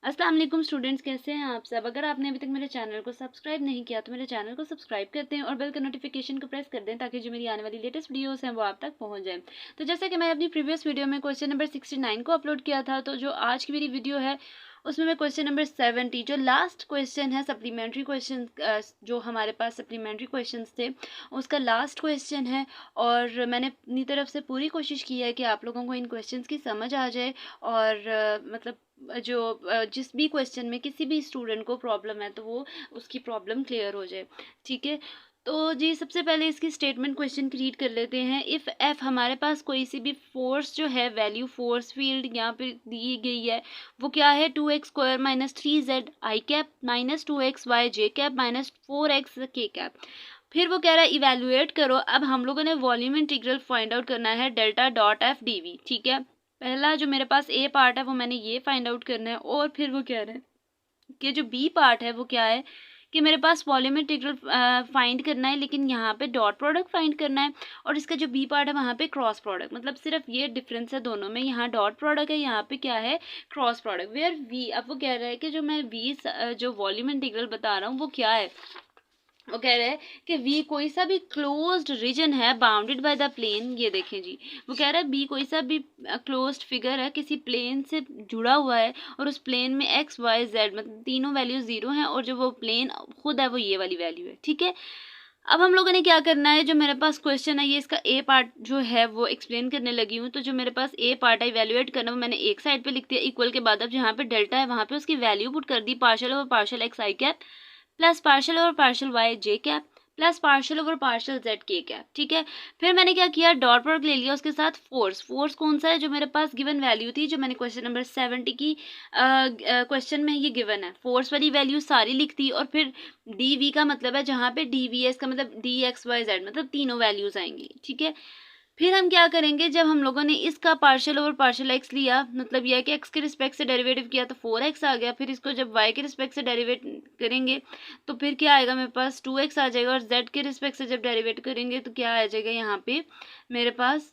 अस्सलाम वालेकुम स्टूडेंट्स, कैसे हैं आप सब। अगर आपने अभी तक मेरे चैनल को सब्सक्राइब नहीं किया तो मेरे चैनल को सब्सक्राइब करते हैं और बेल का नोटिफिकेशन को प्रेस कर दें ताकि जो मेरी आने वाली लेटेस्ट वीडियोस हैं वो आप तक पहुंच जाए। तो जैसे कि मैं अपनी प्रीवियस वीडियो में क्वेश्चन नंबर 69 को अपलोड किया था, तो जो आज की मेरी वीडियो है उसमें मैं क्वेश्चन नंबर 70, जो लास्ट क्वेश्चन है सप्लीमेंट्री क्वेश्चन, जो हमारे पास सप्लीमेंट्री क्वेश्चन थे उसका लास्ट क्वेश्चन है। और मैंने अपनी तरफ से पूरी कोशिश की है कि आप लोगों को इन क्वेश्चंस की समझ आ जाए और मतलब जो जिस भी क्वेश्चन में किसी भी स्टूडेंट को प्रॉब्लम है तो वो उसकी प्रॉब्लम क्लियर हो जाए। ठीक है, तो जी सबसे पहले इसकी स्टेटमेंट क्वेश्चन की रीड कर लेते हैं। इफ़ एफ हमारे पास कोई सी भी फोर्स जो है, वैल्यू फोर्स फील्ड यहाँ पे दी गई है, वो क्या है 2x² माइनस 3z आई कैप माइनस 2xy जे कैप माइनस 4x के कैप। फिर वो कह रहा है इवेल्युएट करो। अब हम लोगों ने वॉल्यूम इंटीग्रल फाइंड आउट करना है delta dot F D V. ठीक है, पहला जो मेरे पास ए पार्ट है वो मैंने ये फाइंड आउट करना है, और फिर वो कह रहे हैं कि जो बी पार्ट है वो क्या है कि मेरे पास वॉल्यूम इंटीग्रल फाइंड करना है, लेकिन यहाँ पे डॉट प्रोडक्ट फाइंड करना है, और इसका जो बी पार्ट है वहाँ पे क्रॉस प्रोडक्ट। मतलब सिर्फ ये डिफरेंस है दोनों में, यहाँ डॉट प्रोडक्ट है, यहाँ पे क्या है क्रॉस प्रोडक्ट। वेयर वी, अब वो कह रहा है कि जो मैं वी जो वॉल्यूम इंटीग्रल बता रहा हूँ वो क्या है। वो कह रहा है कि वी कोई सा भी क्लोज्ड रीजन है बाउंडेड बाय द प्लेन। ये देखें जी, वो कह रहा है बी कोई सा भी क्लोज्ड फिगर है, किसी प्लेन से जुड़ा हुआ है, और उस प्लेन में एक्स वाई जेड मतलब तीनों वैल्यू जीरो हैं, और जो वो प्लेन खुद है वो ये वाली वैल्यू है। ठीक है, अब हम लोगों ने क्या करना है, जो मेरे पास क्वेश्चन है ये इसका ए पार्ट जो है वो एक्सप्लेन करने लगी हूँ। तो जो मेरे पास ए पार्ट है इवेल्युएट करना, वो मैंने एक साइड पे लिख दिया इक्वल के बाद अब जहाँ पे डेल्टा है वहाँ पे उसकी वैल्यू पुट कर दी, partial over partial X I cap plus partial over partial Y J cap plus partial over partial Z K cap. ठीक है, फिर मैंने क्या किया, डॉट प्रोडक्ट ले लिया उसके साथ फोर्स। फोर्स कौन सा है, जो मेरे पास गिवन वैल्यू थी, जो मैंने क्वेश्चन नंबर 70 की क्वेश्चन में ये गिवन है, फोर्स वाली वैल्यू सारी लिख दी। और फिर डी वी का मतलब है जहाँ पे डी वी है, इसका मतलब डी एक्स वाई जेड मतलब तीनों वैल्यूज आएंगी। ठीक है, फिर हम क्या करेंगे, जब हम लोगों ने इसका पार्शियल ओवर पार्शियल एक्स लिया, मतलब यह है कि एक्स के रिस्पेक्ट से डेरिवेटिव किया तो 4x आ गया। फिर इसको जब y के रिस्पेक्ट से डेरिवेट करेंगे तो फिर क्या आएगा, मेरे पास 2x आ जाएगा, और z के रिस्पेक्ट से जब डेरिवेट करेंगे तो क्या आ जाएगा, यहाँ पे मेरे पास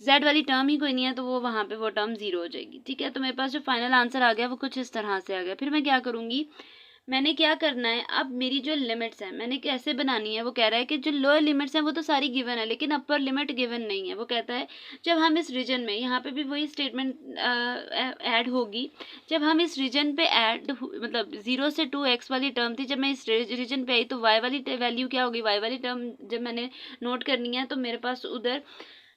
z वाली टर्म ही कोई नहीं है, तो वो वहाँ पे वो टर्म जीरो हो जाएगी। ठीक है, तो मेरे पास जो फाइनल आंसर आ गया वो कुछ इस तरह से आ गया। फिर मैं क्या करूँगी, मैंने क्या करना है, अब मेरी जो लिमिट्स हैं मैंने कैसे बनानी है। वो कह रहा है कि जो लोअर लिमिट्स हैं वो तो सारी गिवन है, लेकिन अपर लिमिट गिवन नहीं है। वो कहता है जब हम इस रीजन में, यहाँ पे भी वही स्टेटमेंट ऐड होगी, जब हम इस रीजन पे ऐड मतलब 0 से 2x वाली टर्म थी, जब मैं इस रीजन पे आई तो y वाली वैल्यू क्या होगी, y वाली टर्म जब मैंने नोट करनी है तो मेरे पास उधर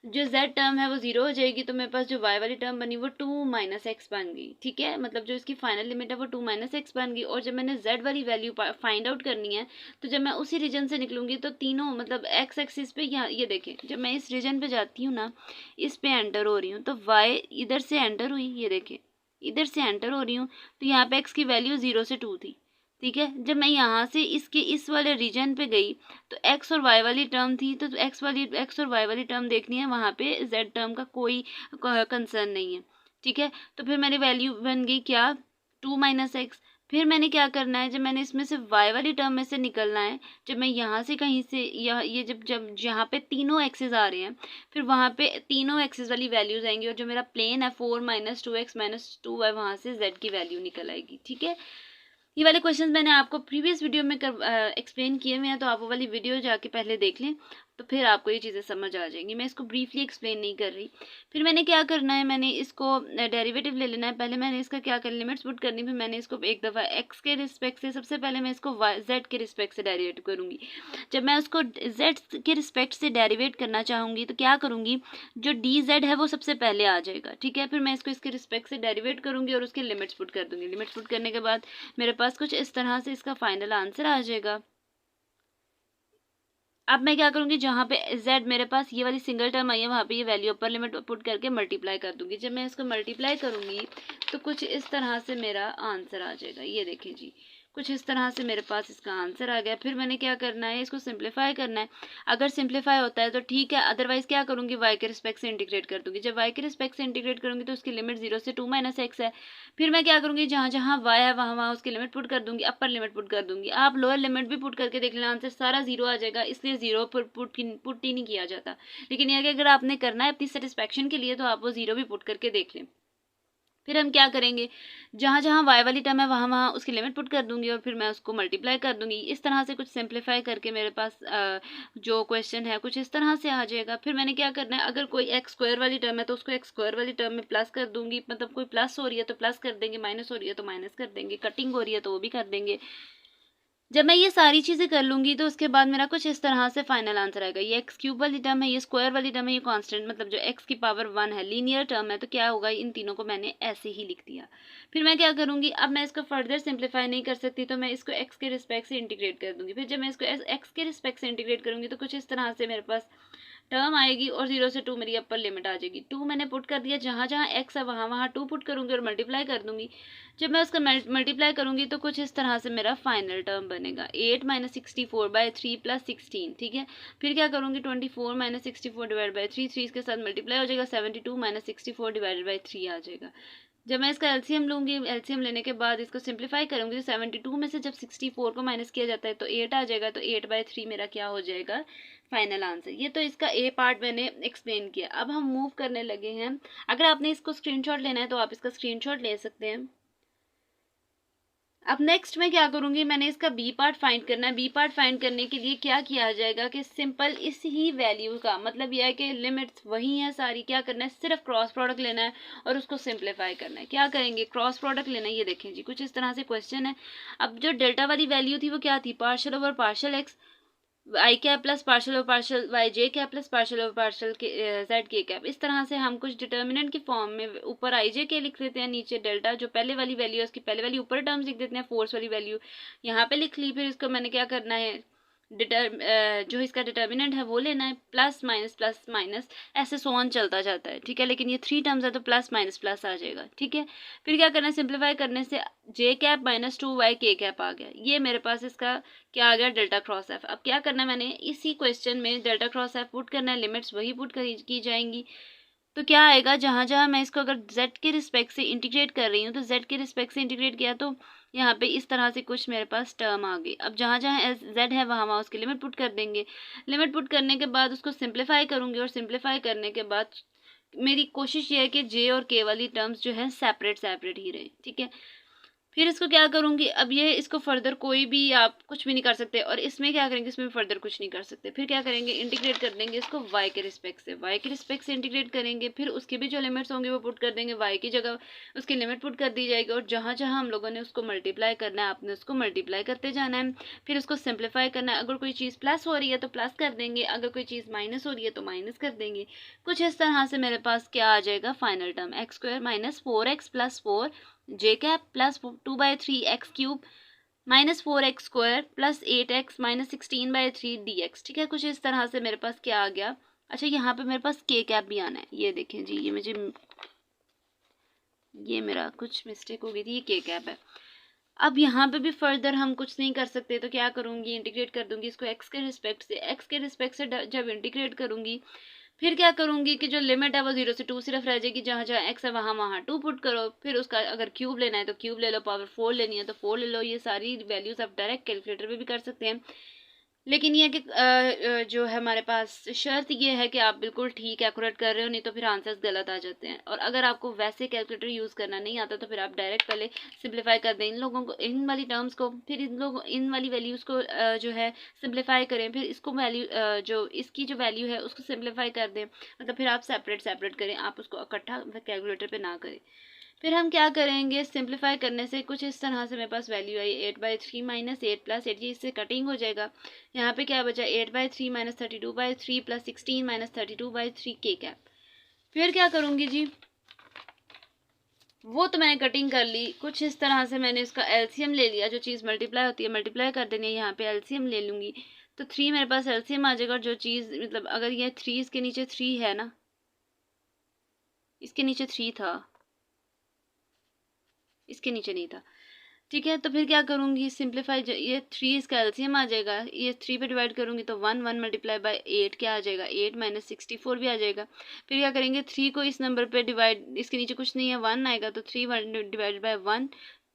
जो z टर्म है वो जीरो हो जाएगी, तो मेरे पास जो y वाली टर्म बनी वो 2 माइनस एक्स बन गई। ठीक है, मतलब जो इसकी फाइनल लिमिट है वो 2 माइनस एक्स बन गई। और जब मैंने z वाली वैल्यू फाइंड आउट करनी है, तो जब मैं उसी रीजन से निकलूंगी तो तीनों मतलब x एक्सिस पे, यहाँ ये देखें, जब मैं इस रीजन पे जाती हूँ ना, इस पे एंटर हो रही हूँ तो y इधर से एंटर हुई, ये देखें इधर से एंटर हो रही हूँ, तो यहाँ पे x की वैल्यू 0 से 2 थी। ठीक है, जब मैं यहाँ से इसके इस वाले रीजन पे गई तो x और y वाली टर्म थी, तो x और y वाली टर्म देखनी है, वहाँ पे z टर्म का कोई कंसर्न नहीं है। ठीक है, तो फिर मेरी वैल्यू बन गई क्या, 2 माइनस एक्स। फिर मैंने क्या करना है, जब मैंने इसमें से y वाली टर्म में से निकलना है, जब मैं यहाँ से कहीं से ये जब जब यहाँ पे तीनों एक्सेस आ रहे हैं, फिर वहाँ पे तीनों एक्सेस वाली वैल्यूज आएंगी, और जो मेरा प्लेन है 4 माइनस 2x माइनस 2y, वहाँ से z की वैल्यू निकल आएगी। ठीक है, ये वाले क्वेश्चंस मैंने आपको प्रीवियस वीडियो में एक्सप्लेन किए हुए हैं, तो आप वो वाली वीडियो जाके पहले देख लें, तो फिर आपको ये चीज़ें समझ आ जाएंगी। मैं इसको ब्रीफली एक्सप्लेन नहीं कर रही। फिर मैंने क्या करना है, मैंने इसको डेरिवेटिव ले लेना है। पहले मैंने इसका क्या कर लिमिट्स पुट करनी, फिर मैंने इसको एक दफ़ा एक्स के रिस्पेक्ट से, सबसे पहले मैं इसको जेड के रिस्पेक्ट से डेरिवेट करूँगी। जब मैं उसको जेड के रिस्पेक्ट से डेरिवेट करना चाहूँगी तो क्या करूँगी, जो डी जेड है वो सबसे पहले आ जाएगा। ठीक है, फिर मैं इसको इसके रिस्पेक्ट से डेरिवेट करूँगी और उसके लिमिट्स पुट कर दूँगी। लिमिट्स पुट करने के बाद मेरे पास कुछ इस तरह से इसका फाइनल आंसर आ जाएगा। अब मैं क्या करूँगी, जहाँ पे z मेरे पास ये वाली सिंगल टर्म आई है वहाँ पे ये वैल्यू अपर लिमिट पुट करके मल्टीप्लाई कर दूंगी। जब मैं इसको मल्टीप्लाई करूँगी तो कुछ इस तरह से मेरा आंसर आ जाएगा। ये देखिए जी, कुछ इस तरह से मेरे पास इसका आंसर आ गया। फिर मैंने क्या करना है, इसको सिंप्लीफाई करना है। अगर सिंप्लीफाई होता है तो ठीक है, अदरवाइज क्या करूँगी, y के रिस्पेक्ट से इंटीग्रेट कर दूंगी। जब y के रिस्पेक्ट से इंटीग्रेट करूँगी तो उसकी लिमिट 0 से 2 माइनस एक्स है। फिर मैं क्या करूँगी, जहाँ जहाँ y है वहाँ वहाँ उसकी लिमिट पुट कर दूंगी, अपर लिमिट पुट कर दूंगी। आप लोअर लिमिट भी पुट करके देख लेना, आंसर सारा जीरो आ जाएगा, इसलिए जीरो पुट ही नहीं किया जाता। लेकिन यह कि अगर आपने करना है अपनी सेटिस्फेक्शन के लिए तो आप वो जीरो भी पुट करके देख लें। फिर हम क्या करेंगे, जहाँ जहाँ वाई वाली टर्म है वहाँ वहाँ उसकी लिमिट पुट कर दूंगी और फिर मैं उसको मल्टीप्लाई कर दूंगी। इस तरह से कुछ सिंप्लीफाई करके मेरे पास जो क्वेश्चन है कुछ इस तरह से आ जाएगा। फिर मैंने क्या करना है, अगर कोई एक्स स्क्वायर वाली टर्म है तो उसको एक्स स्क्वायर वाली टर्म में प्लस कर दूंगी, मतलब कोई प्लस हो रही है तो प्लस कर देंगे, माइनस हो रही है तो माइनस कर देंगे, कटिंग हो रही है तो वो भी कर देंगे। जब मैं ये सारी चीज़ें कर लूँगी तो उसके बाद मेरा कुछ इस तरह से फाइनल आंसर आएगा। ये एक्स क्यूब वाली टर्म है, ये स्क्वायर वाली टर्म है, ये कांस्टेंट मतलब जो एक्स की पावर 1 है, लीनियर टर्म है, तो क्या होगा, इन तीनों को मैंने ऐसे ही लिख दिया। फिर मैं क्या करूँगी, अब मैं इसको फर्दर सिंप्लीफाई नहीं कर सकती तो मैं इसको एक्स के रिस्पेक्ट से इंटीग्रेट कर दूँगी। फिर जब मैं इसको एक्स के रिस्पेक्ट से इंटीग्रेट करूँगी तो कुछ इस तरह से मेरे पास टर्म आएगी और 0 से 2 मेरी अपर लिमिट आ जाएगी। 2 मैंने पुट कर दिया, जहाँ जहाँ एक्स है वहाँ वहाँ 2 पुट करूँगी और मल्टीप्लाई कर दूँगी। जब मैं उसका मल्टीप्लाई करूँगी तो कुछ इस तरह से मेरा फाइनल टर्म बनेगा 8 - 64/3 + 16, ठीक है। फिर क्या करूँगी, 24 - 64 डिवाइड बाई 3, 3 इसके साथ मल्टीप्लाई हो जाएगा, 72 - 64 डिवाइडेड बाई 3 आ जाएगा। जब मैं इसका एलसीएम लूँगी, एलसीएम लेने के बाद इसको सिंप्लीफाई करूँगी तो 72 में से जब 64 को माइनस किया जाता है तो 8 आ जाएगा, तो 8/3 मेरा क्या हो जाएगा, फाइनल आंसर। ये तो इसका ए पार्ट मैंने एक्सप्लेन किया। अब हम मूव करने लगे हैं। अगर आपने इसको स्क्रीनशॉट लेना है तो आप इसका स्क्रीनशॉट ले सकते हैं। अब नेक्स्ट मैं क्या करूँगी, मैंने इसका बी पार्ट फाइंड करना है। बी पार्ट फाइंड करने के लिए क्या किया जाएगा कि सिंपल इस ही वैल्यू का मतलब यह है कि लिमिट्स वही हैं सारी, क्या करना है, सिर्फ क्रॉस प्रोडक्ट लेना है और उसको सिंप्लीफाई करना है। क्या करेंगे, क्रॉस प्रोडक्ट लेना है। ये देखें जी, कुछ इस तरह से क्वेश्चन है। अब जो डेल्टा वाली वैल्यू थी वो क्या थी, partial over partial X I cap plus partial over partial Y J cap plus partial over partial के जेड के कैप। इस तरह से हम कुछ डिटर्मिनेंट की फॉर्म में ऊपर आई जे के लिख लेते हैं, नीचे डेल्टा जो पहले वाली वैल्यू है उसकी पहले वाली ऊपर टर्म्स लिख देते हैं, फोर्स वाली वैल्यू यहाँ पे लिख ली। फिर इसको मैंने क्या करना है, जो इसका डिटर्मिनेंट है वो लेना है, प्लस माइनस ऐसे सो ऑन चलता जाता है, ठीक है। लेकिन ये 3 टर्म्स है तो प्लस माइनस प्लस आ जाएगा, ठीक है। फिर क्या करना है, सिंप्लीफाई करने से जे कैप - 2y के कैप आ गया। ये मेरे पास इसका क्या आ गया, डेल्टा क्रॉस एफ। अब क्या करना है, मैंने इसी क्वेश्चन में डेल्टा क्रॉस एफ पुट करना है, लिमिट्स वही पुट की जाएंगी। तो क्या आएगा, जहाँ जहाँ मैं इसको अगर z के रिस्पेक्ट से इंटीग्रेट कर रही हूँ तो z के रिस्पेक्ट से इंटीग्रेट किया तो यहाँ पे इस तरह से कुछ मेरे पास टर्म आ गई। अब जहाँ जहाँ z है वहाँ वहाँ उसकी लिमिट पुट कर देंगे। लिमिट पुट करने के बाद उसको सिंप्लीफाई करूँगी और सिंप्लीफाई करने के बाद मेरी कोशिश ये है कि j और k वाली टर्म्स जो है सेपरेट ही रहे, ठीक है। फिर इसको क्या करूँगी, अब ये इसको फर्दर कोई भी आप कुछ भी नहीं कर सकते और इसमें क्या करेंगे, इसमें फर्दर कुछ नहीं कर सकते। फिर क्या करेंगे, इंटीग्रेट कर देंगे इसको y के रिस्पेक्ट से इंटीग्रेट करेंगे। फिर उसकी भी जो लिमिट्स होंगे वो पुट कर देंगे, y की जगह उसकी लिमिट पुट कर दी जाएगी और जहाँ जहाँ हम लोगों ने उसको मल्टीप्लाई करना है आपने उसको मल्टीप्लाई करते जाना है। फिर उसको सिंप्लीफाई करना है। अगर कोई चीज़ प्लस हो रही है तो प्लस कर देंगे, अगर कोई चीज़ माइनस हो रही है तो माइनस कर देंगे। कुछ इस तरह से मेरे पास क्या आ जाएगा, final term x² - 4x + 4 J cap plus 2/3 X cube -4x² plus 8x - 16/3 dx, ठीक है। कुछ इस तरह से मेरे पास क्या आ गया। अच्छा, यहाँ पे मेरे पास के कैप भी आना है। ये देखें जी, ये मेरा कुछ मिस्टेक हो गई थी, ये के कैप है। अब यहाँ पे भी फर्दर हम कुछ नहीं कर सकते तो क्या करूँगी, इंटीग्रेट कर दूंगी इसको एक्स के रिस्पेक्ट से जब इंटीग्रेट करूँगी फिर क्या करूँगी कि जो लिमिट है वो 0 से 2 सिर्फ रह जाएगी, जहाँ जहाँ x है वहाँ वहाँ 2 पुट करो। फिर उसका अगर क्यूब लेना है तो क्यूब ले लो, पावर 4 लेनी है तो 4 ले लो। ये सारी वैल्यूज़ आप डायरेक्ट कैलकुलेटर पे भी कर सकते हैं। लेकिन ये कि जो है हमारे पास शर्त ये है कि आप बिल्कुल ठीक एक्यूरेट कर रहे हो, नहीं तो फिर आंसर्स गलत आ जाते हैं। और अगर आपको वैसे कैलकुलेटर यूज़ करना नहीं आता तो फिर आप डायरेक्ट पहले सिंप्लीफाई कर दें इन लोगों को, इन वाली टर्म्स को, फिर इन वाली वैल्यूज़ को जो है सिंप्लीफाई करें, फिर इसको वैल्यू जो इसकी जो वैल्यू है उसको सिंप्लीफाई कर दें। मतलब फिर आप सेपरेट करें, आप उसको इकट्ठा कैलकुलेटर पर ना करें। फिर हम क्या करेंगे, सिंप्लीफाई करने से कुछ इस तरह से मेरे पास वैल्यू आई 8/3 - 8 + 8, ये इससे कटिंग हो जाएगा। यहाँ पे क्या बचा, 8/3 - 32/3 + 16 - 32/3 के कैप। फिर क्या करूँगी जी, वो तो मैंने कटिंग कर ली। कुछ इस तरह से मैंने उसका एलसीएम ले लिया, जो चीज़ मल्टीप्लाई होती है मल्टीप्लाई कर देनी है, यहाँ पे एलसीएम ले लूँगी तो 3 मेरे पास एलसीएम आ जाएगा। और जो चीज़ मतलब अगर ये 3 इसके नीचे 3 है ना, इसके नीचे 3 था, इसके नीचे नहीं था, ठीक है। तो फिर क्या करूँगी, सिंप्लीफाई, ये 3 इसका एलसीएम आ जाएगा, ये 3 पे डिवाइड करूँगी तो 1 × 8 क्या आ जाएगा, 8 - 64 भी आ जाएगा। फिर क्या करेंगे, 3 को इस नंबर पे डिवाइड, इसके नीचे कुछ नहीं है 1 आएगा तो 3 डिवाइड बाई 1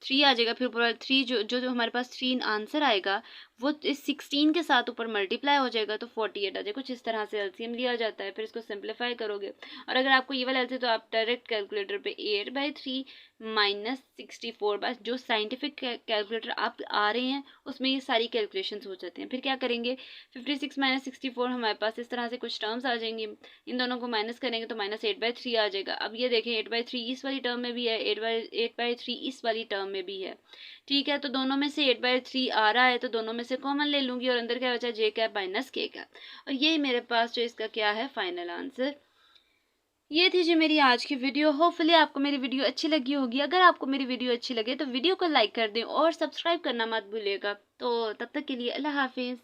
3 आ जाएगा। फिर ऊपर 3 जो हमारे पास 3 आंसर आएगा वो इस 16 के साथ ऊपर मल्टीप्लाई हो जाएगा तो 48 आ जाएगा। कुछ इस तरह से एलसीएम लिया जाता है, फिर इसको सिंप्लीफाई करोगे और अगर आपको ये वाला एलसीएम तो आप डायरेक्ट कैलकुलेटर पे 8/3 माइनस 64, बस जो साइंटिफिक कैलकुलेटर आप आ रहे हैं उसमें ये सारी कैलकुलेशंस हो जाते हैं। फिर क्या करेंगे, 56 माइनस 64 हमारे पास इस तरह से कुछ टर्म्स आ जाएंगे, इन दोनों को माइनस करेंगे तो माइनस 8/3 आ जाएगा। अब ये देखें 8/3 इस वाली टर्म में भी है, 8/3 इस वाली टर्म में भी है, ठीक है। तो दोनों में से 8/3 आ रहा है तो दोनों में से कॉमन ले लूँगी और अंदर क्या बचा, जे कैप माइनस के कैप, और यही मेरे पास जो इसका क्या है फाइनल आंसर। ये थी जी मेरी आज की वीडियो। होपफुली आपको मेरी वीडियो अच्छी लगी होगी। अगर आपको मेरी वीडियो अच्छी लगे तो वीडियो को लाइक कर दें और सब्सक्राइब करना मत भूलिएगा। तो तब तक के लिए अल्लाह हाफिज़।